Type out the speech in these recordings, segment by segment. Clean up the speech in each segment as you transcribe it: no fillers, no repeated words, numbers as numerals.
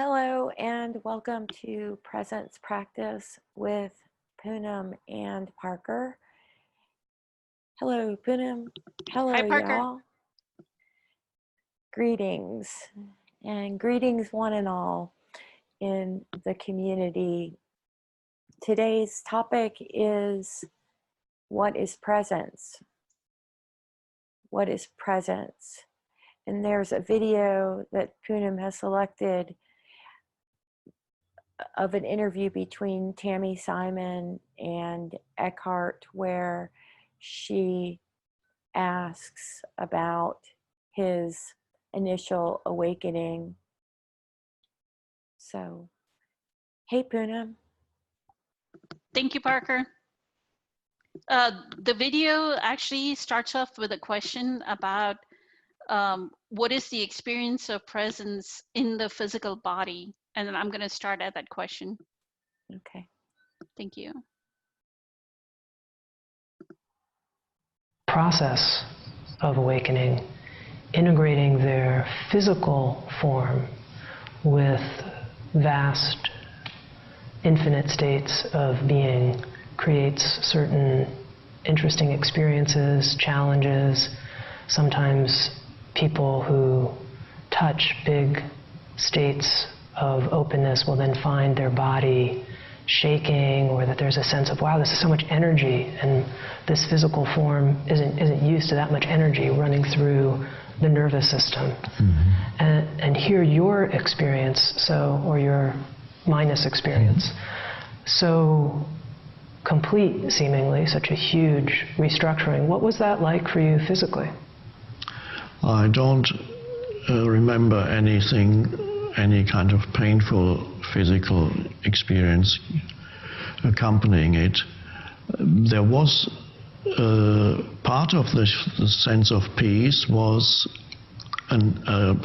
Hello and welcome to Presence Practice with Poonam and Parker. Hello, Poonam. Hello, Hi, Parker. y'all. Greetings, and greetings one and all in the community. Today's topic is what is presence? What is presence? And there's a video that Poonam has selected of an interview between Tammy Simon and Eckhart where she asks about his initial awakening. So, hey Poonam. Thank you, Parker. The video actually starts off with a question about what is the experience of presence in the physical body? And then I'm going to start at that question. Okay. Thank you. Process of awakening, integrating their physical form with vast, infinite states of being creates certain interesting experiences, challenges. Sometimes people who touch big states of openness will then find their body shaking, or that there's a sense of, wow, this is so much energy, and this physical form isn't used to that much energy running through the nervous system. Mm-hmm. And hear your experience, or your minus experience, so complete, seemingly, such a huge restructuring. What was that like for you physically? I don't remember any kind of painful physical experience accompanying it. There was part of the sense of peace was a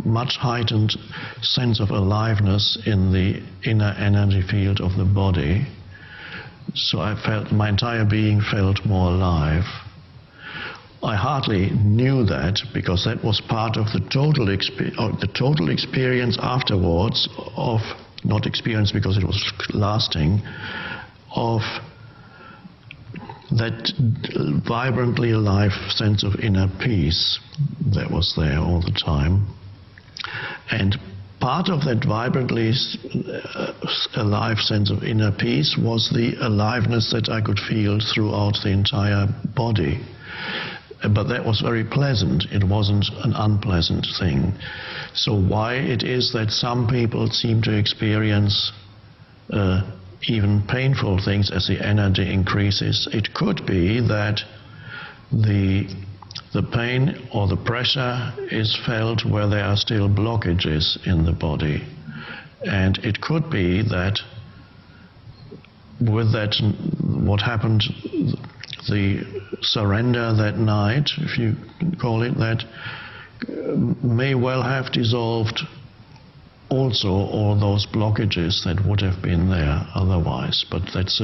much heightened sense of aliveness in the inner energy field of the body. So I felt my entire being felt more alive. I hardly knew that, because that was part of the total experience afterwards of, not experience because it was lasting, of that vibrantly alive sense of inner peace that was there all the time. And part of that vibrantly alive sense of inner peace was the aliveness that I could feel throughout the entire body. But that was very pleasant. It wasn't an unpleasant thing. So why it is that some people seem to experience even painful things as the energy increases, it could be that the pain or the pressure is felt where there are still blockages in the body. And it could be that with that, what happened, the surrender that night, if you can call it that, may well have dissolved also all those blockages that would have been there otherwise. But that's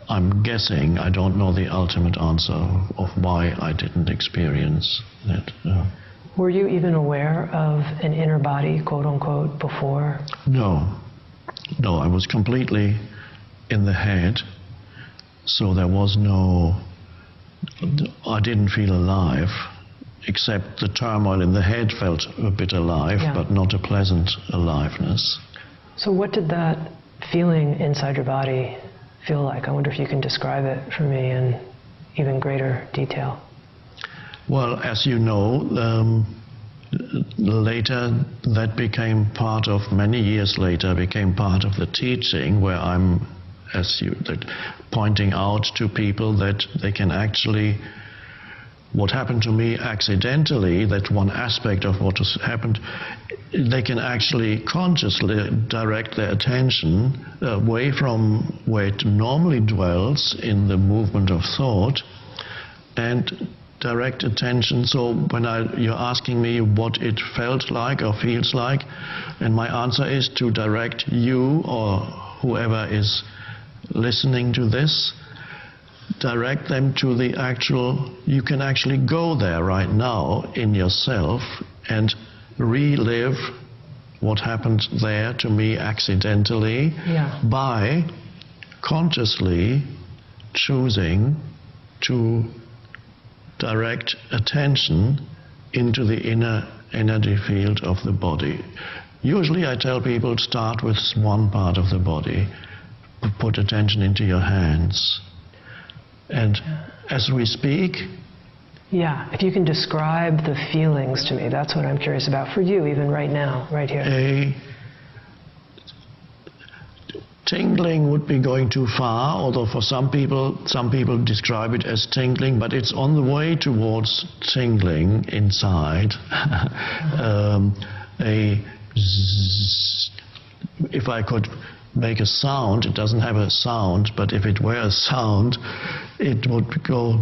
I'm guessing. I don't know the ultimate answer of why I didn't experience that. Were you even aware of an inner body, quote unquote, before? No, I was completely in the head. So there was I didn't feel alive, except the turmoil in the head felt a bit alive, yeah, but not a pleasant aliveness. So what did that feeling inside your body feel like? I wonder if you can describe it for me in even greater detail. Well, as you know, later that became part of, many years later, became part of the teaching where I'm pointing out to people that they can actually, what happened to me accidentally, that one aspect of what has happened, they can actually consciously direct their attention away from where it normally dwells in the movement of thought, and direct attention. So when you're asking me what it felt like or feels like, and my answer is to direct you or whoever is listening to this, direct them to the actual, you can actually go there right now in yourself and relive what happened there to me accidentally by consciously choosing to direct attention into the inner energy field of the body. Usually I tell people, start with one part of the body, put attention into your hands. And as we speak... Yeah, if you can describe the feelings to me, that's what I'm curious about for you, even right now, right here. Tingling would be going too far, although for some people describe it as tingling, but it's on the way towards tingling inside. If I could make a sound, it doesn't have a sound, but if it were a sound, it would go.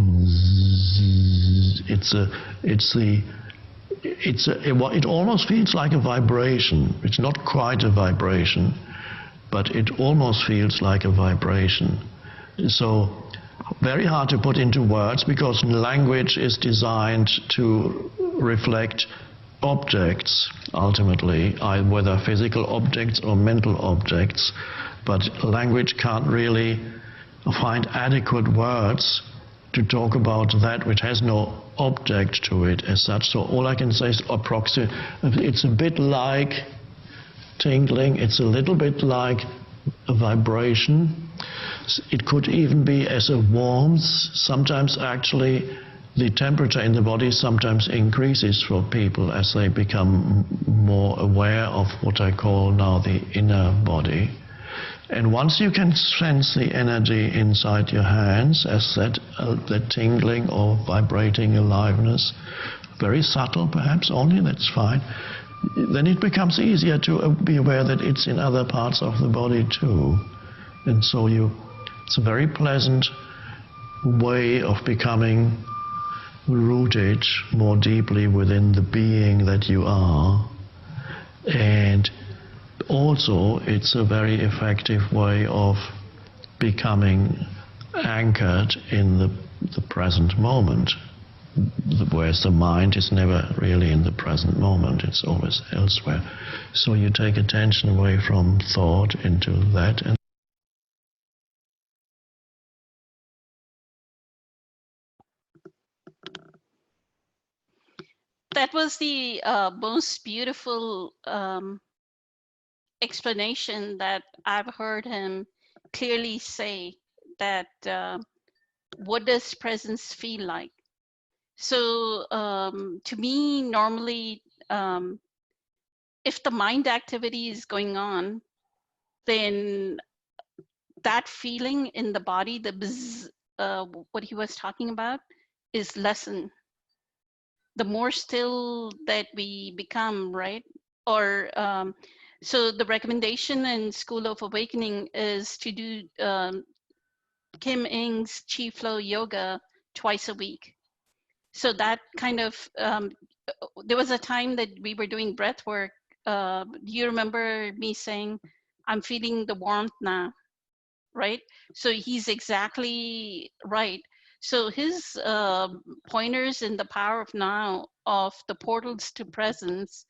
It almost feels like a vibration. It's not quite a vibration, but it almost feels like a vibration. So very hard to put into words, because language is designed to reflect objects, ultimately, whether physical objects or mental objects, but language can't really find adequate words to talk about that which has no object to it as such. So all I can say is it's a bit like tingling, it's a little bit like a vibration. It could even be as a warmth. Sometimes actually the temperature in the body sometimes increases for people as they become more aware of what I call now the inner body. And once you can sense the energy inside your hands as that tingling or vibrating aliveness, very subtle perhaps only, that's fine, then it becomes easier to be aware that it's in other parts of the body too. And so it's a very pleasant way of becoming rooted more deeply within the being that you are. And also it's a very effective way of becoming anchored in the present moment, whereas the mind is never really in the present moment, it's always elsewhere. So you take attention away from thought into that. And that was the most beautiful explanation that I've heard him clearly say, that what does presence feel like? So to me, normally, if the mind activity is going on, then that feeling in the body, the bzz, what he was talking about, is lessened. The more still that we become, right? Or so the recommendation in School of Awakening is to do Kim Ing's Chi Flow Yoga twice a week. So that kind of, there was a time that we were doing breath work. Do you remember me saying, I'm feeling the warmth now, right? So he's exactly right. So his pointers in the power of now of the portals to presence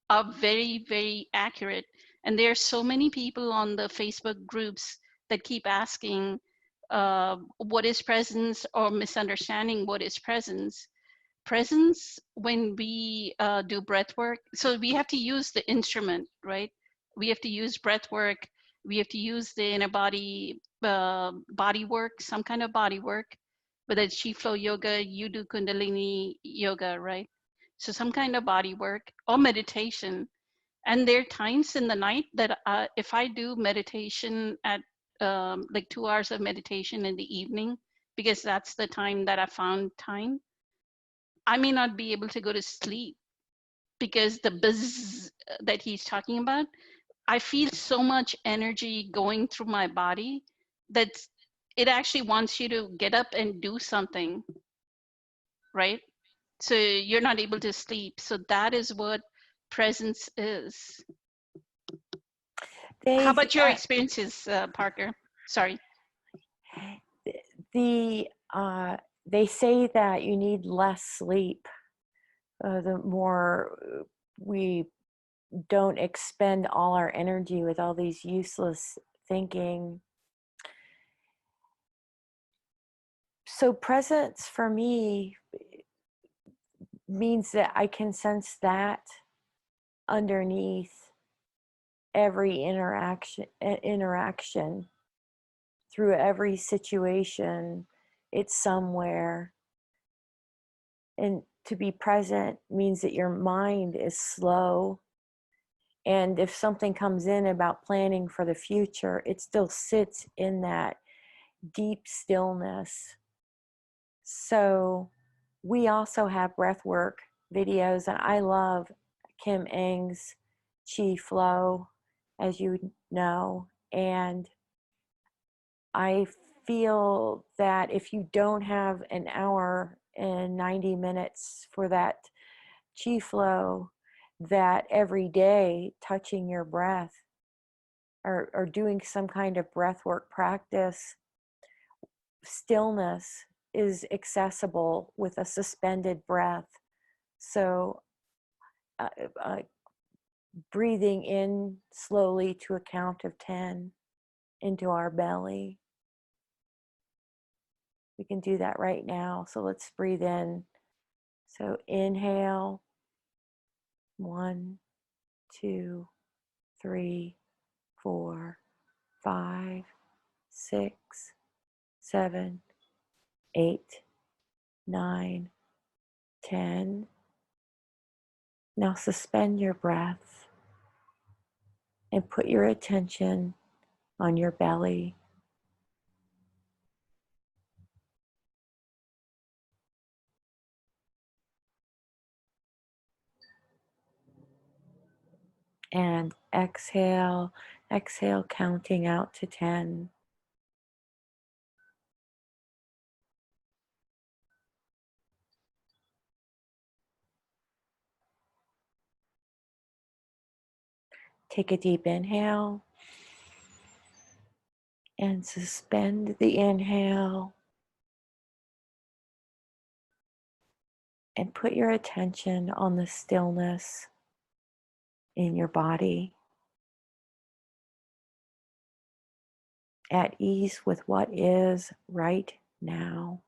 are very, very accurate. And there are so many people on the Facebook groups that keep asking, what is presence, or misunderstanding what is presence. Presence, when we do breath work, so we have to use the instrument, right? We have to use breath work. We have to use the inner body, body work, some kind of body work, whether it's Chi Flow Yoga, you do Kundalini Yoga, right? So some kind of body work or meditation. And there are times in the night that if I do meditation at like 2 hours of meditation in the evening, because that's the time that I found time, I may not be able to go to sleep, because the buzz that he's talking about, I feel so much energy going through my body that it actually wants you to get up and do something, right? So you're not able to sleep. So that is what presence is. How about your experiences, Parker? Sorry. They say that you need less sleep the more we don't expend all our energy with all these useless thinking. So presence for me means that I can sense that underneath every interaction through every situation. It's somewhere. And to be present means that your mind is slow. And if something comes in about planning for the future, it still sits in that deep stillness. So we also have breathwork videos, and I love Kim Eng's Chi Flow, as you know. And I feel that if you don't have an hour and 90 minutes for that Chi Flow, that every day touching your breath or doing some kind of breathwork practice, stillness is accessible with a suspended breath. So breathing in slowly to a count of 10 into our belly. We can do that right now. So let's breathe in. So inhale, 1, 2, 3, 4, 5, 6, 7, 8, 9, 10. Now suspend your breath and put your attention on your belly. And exhale, exhale, counting out to 10. Take a deep inhale and suspend the inhale and put your attention on the stillness in your body, at ease with what is right now.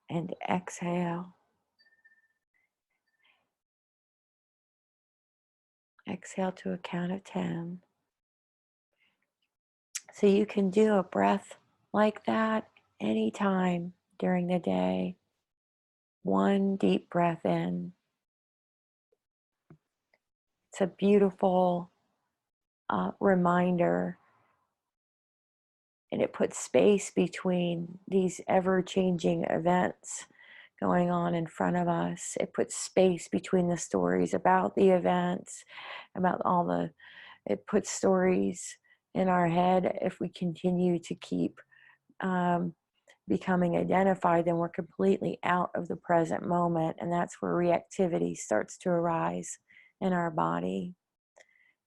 And exhale. Exhale to a count of 10. So you can do a breath like that anytime during the day. One deep breath in. It's a beautiful reminder, and it puts space between these ever-changing events going on in front of us. It puts space between the stories about the events, it puts stories in our head. If we continue to keep becoming identified, then we're completely out of the present moment, and that's where reactivity starts to arise in our body.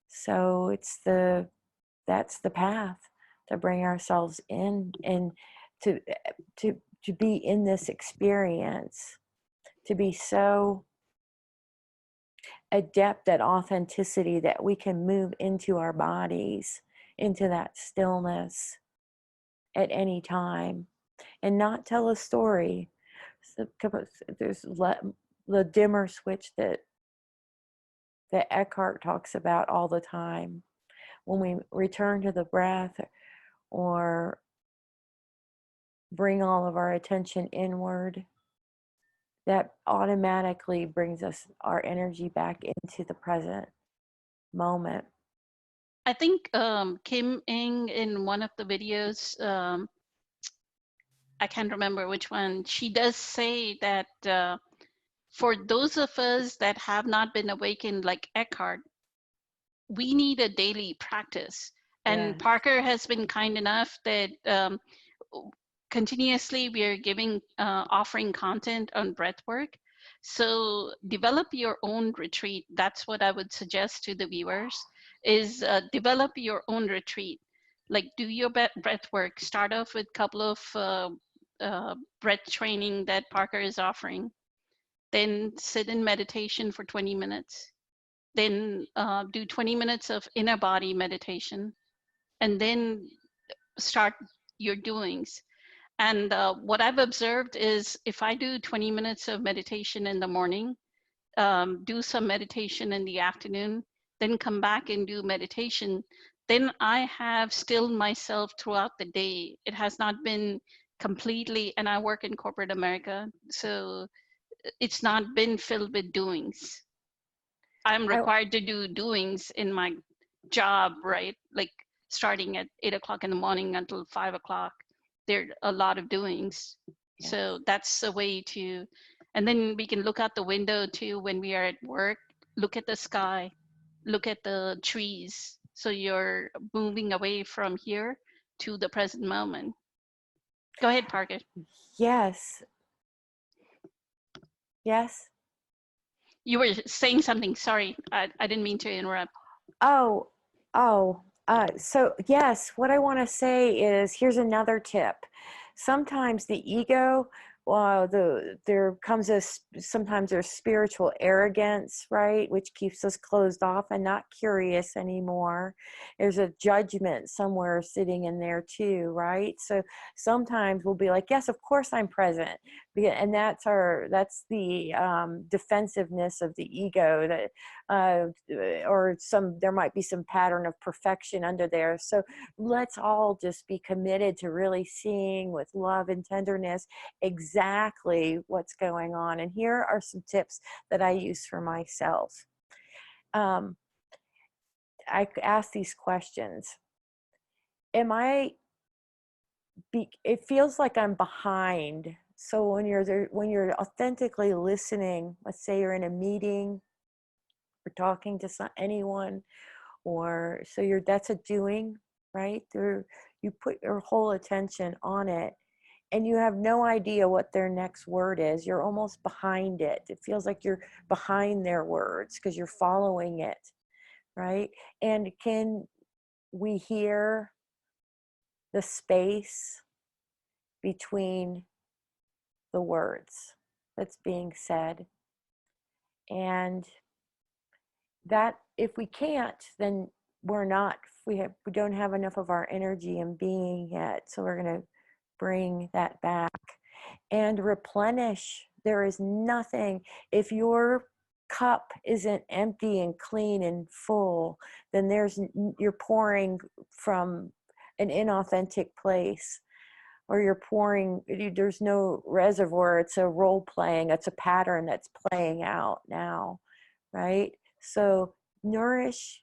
So that's the path to bring ourselves in and to be in this experience, to be so adept at authenticity that we can move into our bodies, into that stillness at any time, and not tell a story. So there's the dimmer switch that Eckhart talks about all the time. When we return to the breath or bring all of our attention inward, that automatically brings our energy back into the present moment. I think Kim Ing in one of the videos, I can't remember which one, she does say that for those of us that have not been awakened like Eckhart, we need a daily practice. And Yes. Parker has been kind enough that continuously we are offering content on breathwork. So develop your own retreat. That's what I would suggest to the viewers, is develop your own retreat. Like, do your breathwork. Start off with a couple of breath training that Parker is offering. then sit in meditation for 20 minutes, then do 20 minutes of inner body meditation, and then start your doings. And what I've observed is if I do 20 minutes of meditation in the morning, do some meditation in the afternoon, then come back and do meditation, then I have stilled myself throughout the day. It has not been completely, and I work in corporate America, so it's not been filled with doings. I'm required to do doings in my job, right? Like starting at 8 o'clock in the morning until 5 o'clock. There are a lot of doings. Yes. So that's a way to, and then we can look out the window too when we are at work, look at the sky, look at the trees. So you're moving away from here to the present moment. Go ahead, Parker. Yes. Yes. You were saying something. Sorry, I didn't mean to interrupt. So yes, what I want to say is, here's another tip. Sometimes the ego, sometimes there's spiritual arrogance, right, which keeps us closed off and not curious anymore. There's a judgment somewhere sitting in there too, right? So sometimes we'll be like, yes, of course I'm present, and that's the defensiveness of the ego, that there might be some pattern of perfection under there. So let's all just be committed to really seeing with love and tenderness exactly what's going on. And here are some tips that I use for myself. I ask these questions. It feels like I'm behind. So when you're there, when you're authentically listening, let's say you're in a meeting or talking to anyone, or so that's a doing, right? You put your whole attention on it, and you have no idea what their next word is. You're almost behind it. It feels like you're behind their words because you're following it, right? And can we hear the space between the words that's being said? And that, if we can't, then we don't have enough of our energy and being yet. So we're going to bring that back and replenish. There is nothing, if your cup isn't empty and clean and full, then you're pouring from an inauthentic place, or you're pouring, there's no reservoir. It's a role playing, it's a pattern that's playing out now, right? So nourish,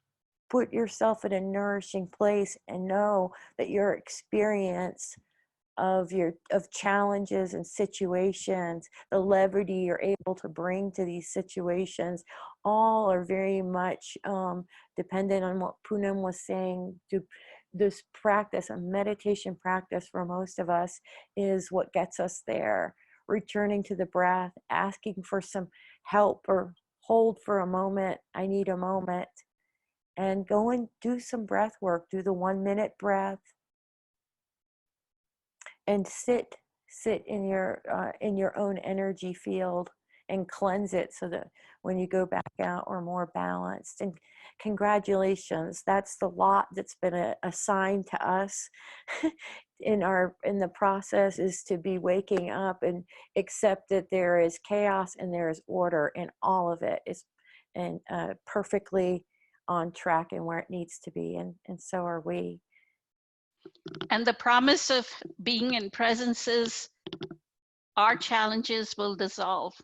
put yourself in a nourishing place, and know that your experience of challenges and situations, the levity you're able to bring to these situations, all are very much dependent on what Poonam was saying. This practice, a meditation practice for most of us, is what gets us there. Returning to the breath, asking for some help, or hold for a moment, I need a moment, and go and do some breath work. Do the 1 minute breath, and sit in your own energy field and cleanse it, so that when you go back out, we're more balanced. And congratulations, that's the lot that's been assigned to us in the process, is to be waking up and accept that there is chaos and there is order, and all of it is perfectly on track and where it needs to be, and so are we. And the promise of being in presence is our challenges will dissolve.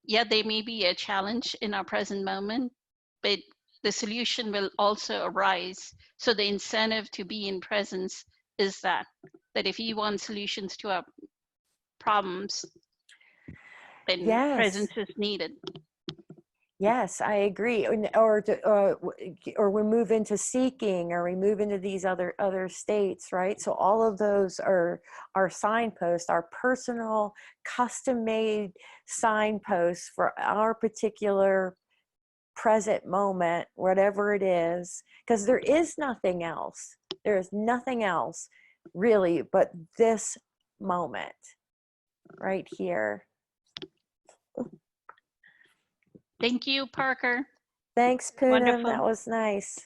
Yeah, they may be a challenge in our present moment, but the solution will also arise. So the incentive to be in presence is that if you want solutions to our problems, then presence is needed. Yes, I agree. Or we move into seeking, or we move into these other states, right? So all of those are our signposts, our personal, custom-made signposts for our particular present moment, whatever it is, because there is nothing else. There is nothing else really but this moment right here. Thank you, Parker. Thanks, Poonam. Wonderful. That was nice.